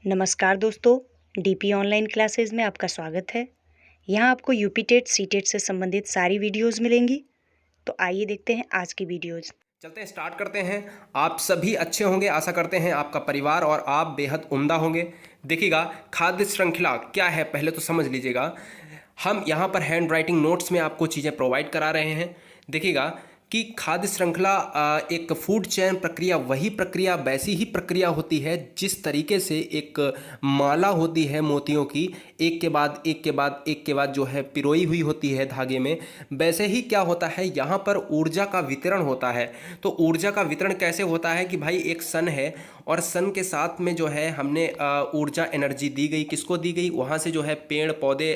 नमस्कार दोस्तों, DP online classes में आपका स्वागत है। यहाँ आपको यूपी टेट सी टेट से संबंधित सारी वीडियोस मिलेंगी। तो आइए देखते हैं आज की वीडियोस। चलते हैं, स्टार्ट करते हैं। आप सभी अच्छे होंगे, आशा करते हैं आपका परिवार और आप बेहद उम्दा होंगे। देखिएगा, खाद्य श्रृंखला क्या है पहले तो समझ लीजिएगा। हम यहाँ पर हैंड राइटिंग नोट्स में आपको चीज़ें प्रोवाइड करा रहे हैं। देखिएगा कि खाद्य श्रृंखला एक फूड चेन प्रक्रिया, वही प्रक्रिया, वैसी ही प्रक्रिया होती है जिस तरीके से एक माला होती है मोतियों की, एक के बाद एक के बाद एक के बाद जो है पिरोई हुई होती है धागे में। वैसे ही क्या होता है, यहाँ पर ऊर्जा का वितरण होता है। तो ऊर्जा का वितरण कैसे होता है कि भाई एक सन है और सन के साथ में जो है हमने ऊर्जा एनर्जी दी गई। किसको दी गई? वहाँ से जो है पेड़ पौधे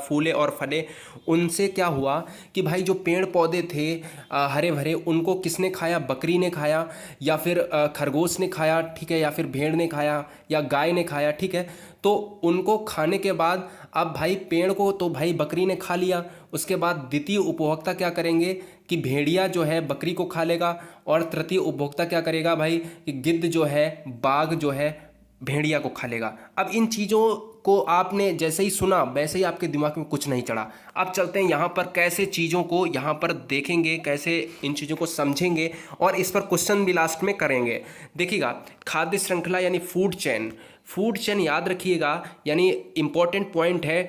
फूले और फले। उनसे क्या हुआ कि भाई जो पेड़ पौधे थे हरे भरे, उनको किसने खाया? बकरी ने खाया, या फिर खरगोश ने खाया, ठीक है, या फिर भेड़ ने खाया, या गाय ने खाया, ठीक है। तो उनको खाने के बाद अब भाई पेड़ को तो भाई बकरी ने खा लिया। उसके बाद द्वितीय उपभोक्ता क्या करेंगे कि भेड़िया जो है बकरी को खा लेगा, और तृतीय उपभोक्ता क्या करेगा भाई कि गिद्ध जो है, बाघ जो है भेड़िया को खा लेगा। अब इन चीज़ों को आपने जैसे ही सुना वैसे ही आपके दिमाग में कुछ नहीं चढ़ा। अब चलते हैं यहाँ पर कैसे चीज़ों को यहाँ पर देखेंगे, कैसे इन चीज़ों को समझेंगे, और इस पर क्वेश्चन भी लास्ट में करेंगे। देखिएगा, खाद्य श्रृंखला यानी फूड चेन। फूड चेन याद रखिएगा, यानी इम्पॉर्टेंट पॉइंट है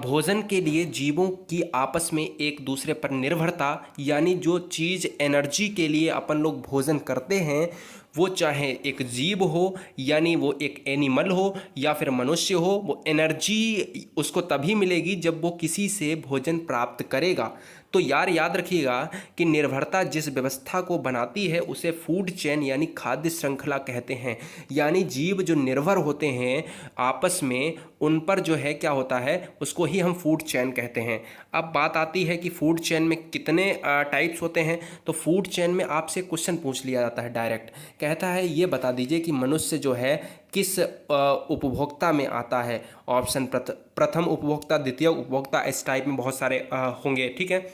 भोजन के लिए जीवों की आपस में एक दूसरे पर निर्भरता। यानी जो चीज़ एनर्जी के लिए अपन लोग भोजन करते हैं, वो चाहे एक जीव हो, यानी वो एक एनिमल हो या फिर मनुष्य हो, वो एनर्जी उसको तभी मिलेगी जब वो किसी से भोजन प्राप्त करेगा। तो यार याद रखिएगा कि निर्भरता जिस व्यवस्था को बनाती है उसे फूड चेन यानी खाद्य श्रृंखला कहते हैं। यानी जीव जो निर्भर होते हैं आपस में, उन पर जो है क्या होता है, उसको ही हम फूड चेन कहते हैं। अब बात आती है कि फूड चेन में कितने टाइप्स होते हैं। तो फूड चेन में आपसे क्वेश्चन पूछ लिया जाता है डायरेक्ट, कहता है ये बता दीजिए कि मनुष्य जो है किस उपभोक्ता में आता है। ऑप्शन प्रथम उपभोक्ता, द्वितीय उपभोक्ता, इस टाइप में बहुत सारे होंगे, ठीक है।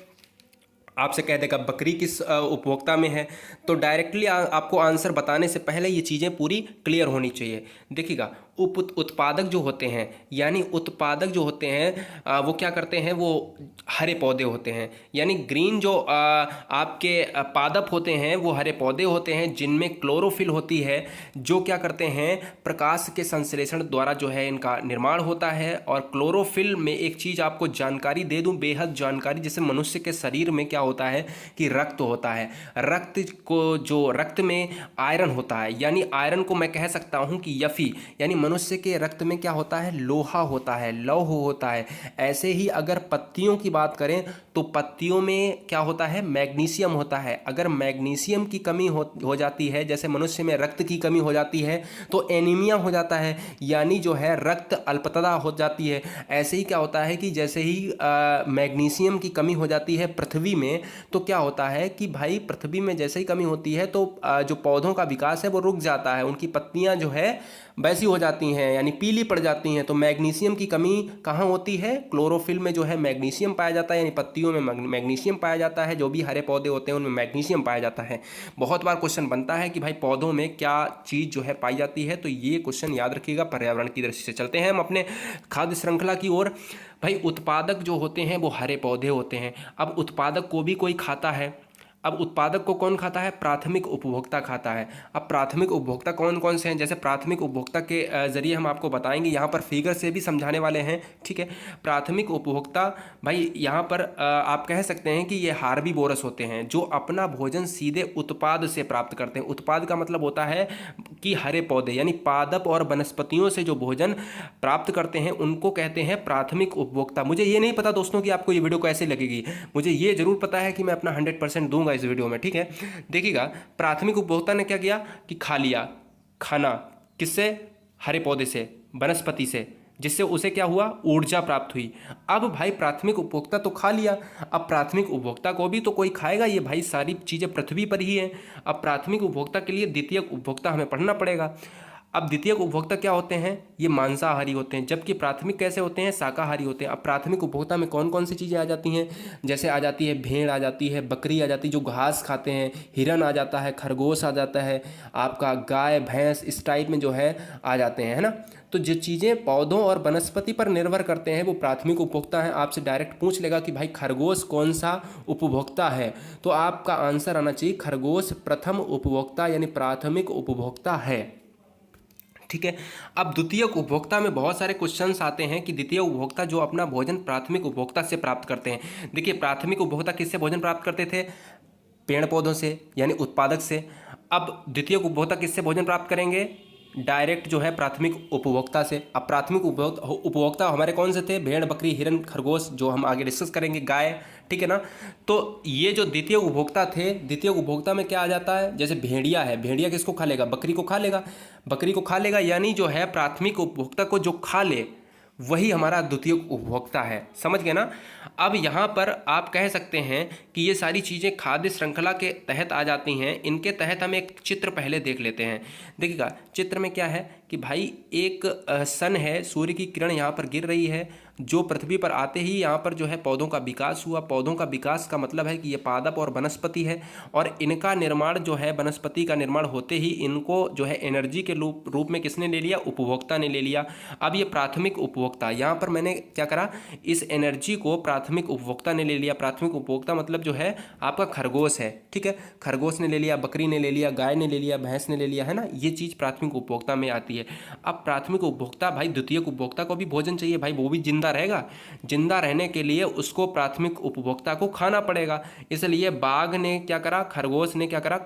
आपसे कह देगा बकरी किस उपभोक्ता में है, तो डायरेक्टली आपको आंसर बताने से पहले ये चीज़ें पूरी क्लियर होनी चाहिए। देखिएगा, उत्पादक जो होते हैं, यानी उत्पादक जो होते हैं वो क्या करते हैं, वो हरे पौधे होते हैं। यानी ग्रीन जो आपके पादप होते हैं वो हरे पौधे होते हैं जिनमें क्लोरोफिल होती है, जो क्या करते हैं, प्रकाश के संश्लेषण द्वारा जो है इनका निर्माण होता है। और क्लोरोफिल में एक चीज़ आपको जानकारी दे दूं, बेहद जानकारी, जैसे मनुष्य के शरीर में क्या होता है कि रक्त होता है। रक्त को, जो रक्त में आयरन होता है, यानी आयरन को मैं कह सकता हूं कि यफी, यानी मनुष्य के रक्त में क्या होता है, लोहा होता है, लौह होता है। ऐसे ही अगर पत्तियों की बात करें तो पत्तियों में क्या होता है, मैग्नीशियम होता है। अगर मैग्नीशियम की कमी हो जाती है, जैसे मनुष्य में रक्त की कमी हो जाती है तो एनीमिया हो जाता है, यानी जो है रक्त अल्पता हो जाती है। ऐसे ही क्या होता है कि जैसे ही मैग्नीशियम की कमी हो जाती है पृथ्वी में, तो क्या होता है कि भाई पृथ्वी में जैसे ही कमी होती है तो जो पौधों का विकास है वो रुक जाता है, उनकी पत्तियां जो है वैसी हो जाती हैं, यानी पीली पड़ जाती हैं। तो मैग्नीशियम की कमी कहाँ होती है, क्लोरोफिल में जो है मैग्नीशियम पाया जाता है, यानी पत्तियों में मैग्नीशियम पाया जाता है। जो भी हरे पौधे होते हैं उनमें मैग्नीशियम पाया जाता है। बहुत बार क्वेश्चन बनता है कि भाई पौधों में क्या चीज़ जो है पाई जाती है, तो ये क्वेश्चन याद रखिएगा पर्यावरण की दृष्टि से। चलते हैं हम अपने खाद्य श्रृंखला की ओर। भाई उत्पादक जो होते हैं वो हरे पौधे होते हैं। अब उत्पादक को भी कोई खाता है। अब उत्पादक को कौन खाता है, प्राथमिक उपभोक्ता खाता है। अब प्राथमिक उपभोक्ता कौन कौन से हैं, जैसे प्राथमिक उपभोक्ता के जरिए हम आपको बताएंगे, यहाँ पर फिगर से भी समझाने वाले हैं, ठीक है। प्राथमिक उपभोक्ता भाई यहाँ पर आप कह सकते हैं कि ये हार्बीवोरस होते हैं, जो अपना भोजन सीधे उत्पाद से प्राप्त करते हैं। उत्पाद का मतलब होता है कि हरे पौधे, यानी पादप और वनस्पतियों से जो भोजन प्राप्त करते हैं उनको कहते हैं प्राथमिक उपभोक्ता। मुझे ये नहीं पता दोस्तों कि आपको ये वीडियो कैसे लगेगी, मुझे ये जरूर पता है कि मैं अपना 100% दूंगा इस वीडियो में, ठीक है। देखिएगा, प्राथमिक उपभोक्ता ने क्या किया कि खा लिया खाना, किससे, हरे पौधे से, वनस्पति से, जिससे उसे क्या हुआ, ऊर्जा प्राप्त हुई। अब भाई प्राथमिक उपभोक्ता तो खा लिया, अब प्राथमिक उपभोक्ता को भी तो कोई खाएगा, ये भाई सारी चीज़ें पृथ्वी पर ही हैं। अब प्राथमिक उपभोक्ता के लिए द्वितीयक उपभोक्ता हमें पढ़ना पड़ेगा। अब द्वितीयक उपभोक्ता क्या होते हैं, ये मांसाहारी होते हैं, जबकि प्राथमिक कैसे होते हैं, शाकाहारी होते हैं। अब प्राथमिक उपभोक्ता में कौन कौन सी चीज़ें आ जाती हैं, जैसे आ जाती है भेड़, आ जाती है बकरी, आ जाती है जो घास खाते हैं, हिरन आ जाता है, खरगोश आ जाता है, आपका गाय भैंस इस टाइप में जो है आ जाते हैं, है ना। तो जो चीज़ें पौधों और वनस्पति पर निर्भर करते हैं वो प्राथमिक उपभोक्ता हैं। आपसे डायरेक्ट पूछ लेगा कि भाई खरगोश कौन सा उपभोक्ता है, तो आपका आंसर आना चाहिए खरगोश प्रथम उपभोक्ता यानी प्राथमिक उपभोक्ता है। ठीक है। अब द्वितीयक उपभोक्ता में बहुत सारे क्वेश्चंस आते हैं कि द्वितीय उपभोक्ता जो अपना भोजन प्राथमिक उपभोक्ता से प्राप्त करते हैं। देखिए प्राथमिक उपभोक्ता किससे भोजन प्राप्त करते थे, पेड़ पौधों से यानी उत्पादक से। अब द्वितीयक उपभोक्ता किससे भोजन प्राप्त करेंगे, डायरेक्ट जो है प्राथमिक उपभोक्ता से। अब प्राथमिक उपभोक्ता हमारे कौन से थे, भेड़ बकरी हिरन खरगोश, जो हम आगे डिस्कस करेंगे गाय, ठीक है ना। तो ये जो द्वितीय उपभोक्ता थे, द्वितीय उपभोक्ता में क्या आ जाता है, जैसे भेड़िया है, भेड़िया किसको खा लेगा, बकरी को खा लेगा, बकरी को खा लेगा, यानी जो है प्राथमिक उपभोक्ता को जो खा ले वही हमारा द्वितीय उपभोक्ता है। समझ गए ना। अब यहाँ पर आप कह सकते हैं कि ये सारी चीज़ें खाद्य श्रृंखला के तहत आ जाती हैं। इनके तहत हम एक चित्र पहले देख लेते हैं। देखिएगा चित्र में क्या है कि भाई एक सन है, सूर्य की किरण यहाँ पर गिर रही है, जो पृथ्वी पर आते ही यहाँ पर जो है पौधों का विकास हुआ। पौधों का विकास का मतलब है कि ये पादप और वनस्पति है, और इनका निर्माण जो है, वनस्पति का निर्माण होते ही इनको जो है एनर्जी के रूप में किसने ले लिया, उपभोक्ता ने ले लिया। अब ये प्राथमिक उपभोक्ता, यहाँ पर मैंने क्या करा, इस एनर्जी को प्राथमिक उपभोक्ता ने ले लिया। प्राथमिक उपभोक्ता मतलब जो है आपका खरगोश है, ठीक है, खरगोश ने ले लिया, बकरी ने ले लिया, गाय ने ले लिया, भैंस ने ले लिया, है ना। ये चीज़ प्राथमिक उपभोक्ता में आती है। अब प्राथमिक उपभोक्ता, भाई द्वितीयक उपभोक्ता को भी भोजन चाहिए, भाई वो भी जिंदा रहेगा, जिंदा रहने के लिए उसको प्राथमिक उपभोक्ता को खाना पड़ेगा। इसलिए बाघ ने क्या करा, खरगोश ने क्या करा,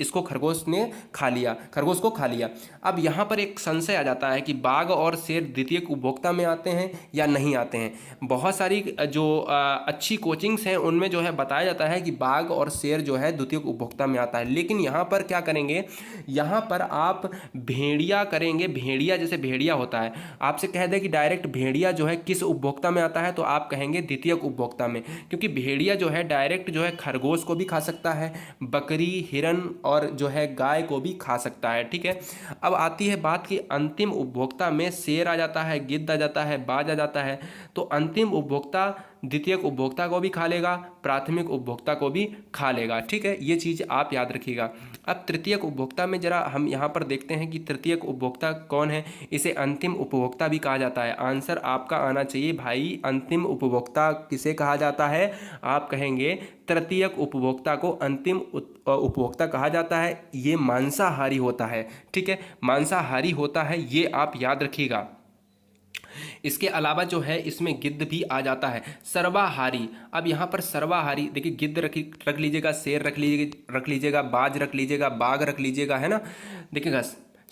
इसको खरगोश ने खा लिया, खरगोश को खा लिया। अब यहाँ पर एक संशय आ जाता है कि बाघ और शेर द्वितीयक उपभोक्ता में आते हैं या नहीं आते हैं। बहुत सारी जो अच्छी कोचिंग्स हैं उनमें जो है बताया जाता है कि बाघ और शेर जो है द्वितीयक उपभोक्ता में आता है, लेकिन यहाँ पर क्या करेंगे, यहाँ पर आप भेड़िया करेंगे। भेड़िया जैसे भेड़िया होता है, आपसे कह दे कि डायरेक्ट भेड़िया जो है किस उपभोक्ता में आता है, तो आप कहेंगे द्वितीयक उपभोक्ता में, क्योंकि भेड़िया जो है डायरेक्ट जो है खरगोश को भी खा सकता है, बकरी हिरन और जो है गाय को भी खा सकता है, ठीक है। अब आती है बात कि अंतिम उपभोक्ता में शेर आ जाता है, गिद्ध आ जाता है, बाज आ जाता है। तो अंतिम उपभोक्ता द्वितीयक उपभोक्ता को भी खा लेगा, प्राथमिक उपभोक्ता को भी खा लेगा, ठीक है। ये चीज़ आप याद रखिएगा। अब तृतीयक उपभोक्ता में जरा हम यहाँ पर देखते हैं कि तृतीयक उपभोक्ता कौन है। इसे अंतिम उपभोक्ता भी कहा जाता है। आंसर आपका आना चाहिए भाई, अंतिम उपभोक्ता किसे कहा जाता है, आप कहेंगे तृतीयक उपभोक्ता को अंतिम उपभोक्ता कहा जाता है। ये मांसाहारी होता है, ठीक है, मांसाहारी होता है, ये आप याद रखिएगा। इसके अलावा जो है इसमें गिद्ध भी आ जाता है। सर्वाहारी, अब यहाँ पर सर्वाहारी देखिए, गिद्ध रख लीजिएगा, शेर रख लीजिएगा, बाज रख लीजिएगा, बाघ रख लीजिएगा, है ना। देखिएगा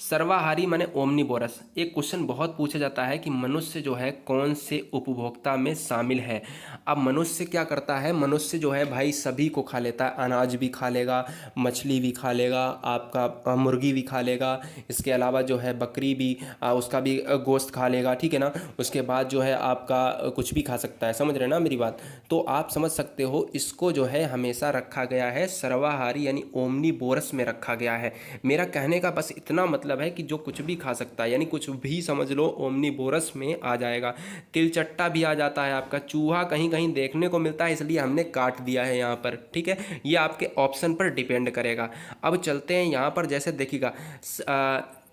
सर्वाहारी माने ओमनीवोरस। एक क्वेश्चन बहुत पूछा जाता है कि मनुष्य जो है कौन से उपभोक्ता में शामिल है। अब मनुष्य क्या करता है, मनुष्य जो है भाई सभी को खा लेता है, अनाज भी खा लेगा, मछली भी खा लेगा, आपका मुर्गी भी खा लेगा, इसके अलावा जो है बकरी भी उसका भी गोश्त खा लेगा, ठीक है ना। उसके बाद जो है आपका कुछ भी खा सकता है, समझ रहे ना मेरी बात। तो आप समझ सकते हो इसको जो है हमेशा रखा गया है सर्वाहारी यानी ओमनीवोरस में रखा गया है। मेरा कहने का बस इतना मतलब है कि जो कुछ भी खा सकता है, यानी कुछ भी समझ लो ओमनीवोरस में आ जाएगा। तिलचट्टा भी आ जाता है आपका, चूहा कहीं कहीं देखने को मिलता है इसलिए हमने काट दिया है यहाँ पर, ठीक है। ये आपके ऑप्शन पर डिपेंड करेगा। अब चलते हैं यहाँ पर, जैसे देखिएगा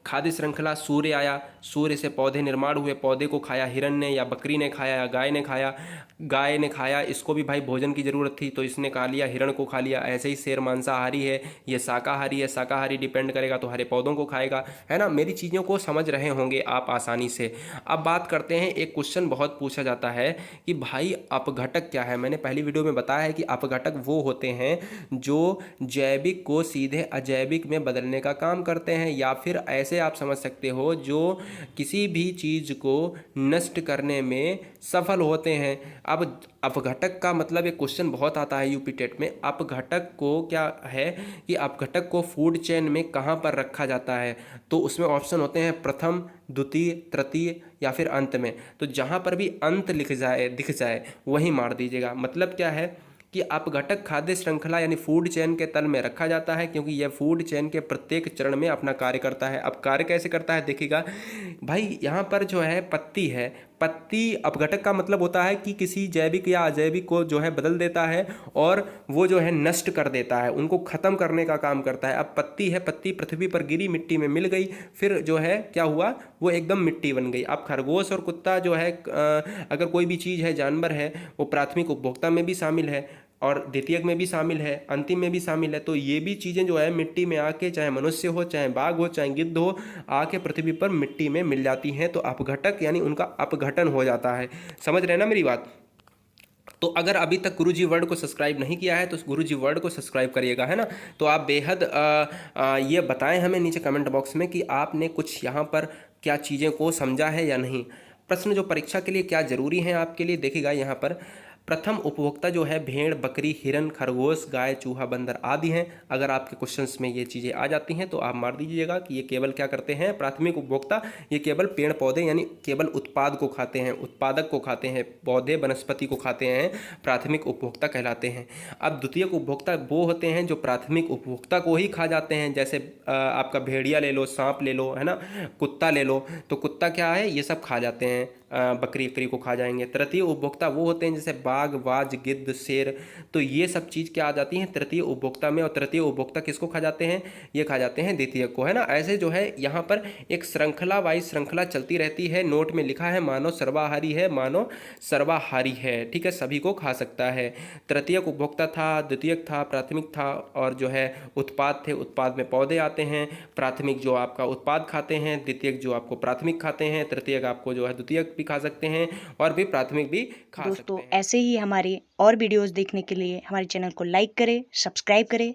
खाद्य श्रृंखला, सूर्य आया, सूर्य से पौधे निर्माण हुए, पौधे को खाया हिरन ने या बकरी ने खाया या गाय ने खाया, गाय ने खाया, इसको भी भाई भोजन की ज़रूरत थी तो इसने खा लिया, हिरण को खा लिया। ऐसे ही शेर मांसाहारी है, ये शाकाहारी है, शाकाहारी डिपेंड करेगा तो हरे पौधों को खाएगा, है ना। मेरी चीज़ों को समझ रहे होंगे आप आसानी से। अब बात करते हैं, एक क्वेश्चन बहुत पूछा जाता है कि भाई अपघटक क्या है। मैंने पहली वीडियो में बताया है कि अपघटक वो होते हैं जो जैविक को सीधे अजैविक में बदलने का काम करते हैं, या फिर ऐसे आप समझ सकते हो जो किसी भी चीज़ को नष्ट करने में सफल होते हैं। अब अपघटक का मतलब एक क्वेश्चन बहुत आता है यूपी टेट में, अपघटक को क्या है कि अपघटक को फूड चेन में कहाँ पर रखा जाता है। तो उसमें ऑप्शन होते हैं प्रथम, द्वितीय, तृतीय या फिर अंत में। तो जहाँ पर भी अंत दिख जाए वहीं मार दीजिएगा। मतलब क्या है कि अपघटक खाद्य श्रृंखला यानी फूड चेन के तल में रखा जाता है, क्योंकि यह फूड चेन के प्रत्येक चरण में अपना कार्य करता है। अब कार्य कैसे करता है देखिएगा भाई, यहाँ पर जो है पत्ती है, पत्ती अपघटक का मतलब होता है कि किसी जैविक या अजैविक को जो है बदल देता है और वो जो है नष्ट कर देता है, उनको ख़त्म करने का काम करता है। अब पत्ती है, पत्ती पृथ्वी पर गिरी, मिट्टी में मिल गई, फिर जो है क्या हुआ, वो एकदम मिट्टी बन गई। अब खरगोश और कुत्ता जो है अगर कोई भी चीज़ है, जानवर है, वो प्राथमिक उपभोक्ता में भी शामिल है और द्वितीयक में भी शामिल है, अंतिम में भी शामिल है। तो ये भी चीज़ें जो है मिट्टी में आके, चाहे मनुष्य हो, चाहे बाघ हो, चाहे गिद्ध हो, आके पृथ्वी पर मिट्टी में मिल जाती हैं। तो अपघटक यानी उनका अपघटन हो जाता है। समझ रहे हैं ना मेरी बात? तो अगर अभी तक गुरुजी वर्ल्ड को सब्सक्राइब नहीं किया है तो गुरुजी वर्ल्ड को सब्सक्राइब करिएगा, है ना। तो आप बेहद ये बताएं हमें नीचे कमेंट बॉक्स में कि आपने कुछ यहाँ पर क्या चीज़ें को समझा है या नहीं। प्रश्न जो परीक्षा के लिए क्या ज़रूरी है आपके लिए, देखिएगा यहाँ पर प्रथम उपभोक्ता जो है भेड़, बकरी, हिरन, खरगोश, गाय, चूहा, बंदर आदि हैं। अगर आपके क्वेश्चंस में ये चीज़ें आ जाती हैं तो आप मार दीजिएगा कि ये केवल क्या करते हैं, प्राथमिक उपभोक्ता, ये केवल पेड़ पौधे यानी केवल उत्पाद को खाते हैं, उत्पादक को खाते हैं, पौधे वनस्पति को खाते हैं, प्राथमिक उपभोक्ता कहलाते हैं। अब द्वितीयक उपभोक्ता वो होते हैं जो प्राथमिक उपभोक्ता को ही खा जाते हैं, जैसे आपका भेड़िया ले लो, सांप ले लो, है ना, कुत्ता ले लो, तो कुत्ता क्या है, ये सब खा जाते हैं, बकरी बकरी को खा जाएंगे। तृतीय उपभोक्ता वो होते हैं जैसे बाघ, बाज, गिद्ध, शेर, तो ये सब चीज़ क्या आ जाती हैं तृतीय उपभोक्ता में। और तृतीय उपभोक्ता किसको खा जाते हैं, ये खा जाते हैं द्वितीय को, है ना। ऐसे जो है यहाँ पर एक श्रृंखला वाइज श्रृंखला चलती रहती है। नोट में लिखा है मानव सर्वाहारी है, मानव सर्वाहारी है, ठीक है, सभी को खा सकता है। तृतीय उपभोक्ता था, द्वितीयक था, प्राथमिक था, और जो है उत्पाद थे, उत्पाद में पौधे आते हैं। प्राथमिक जो आपका उत्पाद खाते हैं, द्वितीयक जो आपको प्राथमिक खाते हैं, तृतीयक आपको जो है द्वितीयक भी खा सकते हैं और भी प्राथमिक भी खा सकते हैं। दोस्तों ऐसे ही हमारे और वीडियोस देखने के लिए हमारे चैनल को लाइक करें, सब्सक्राइब करें।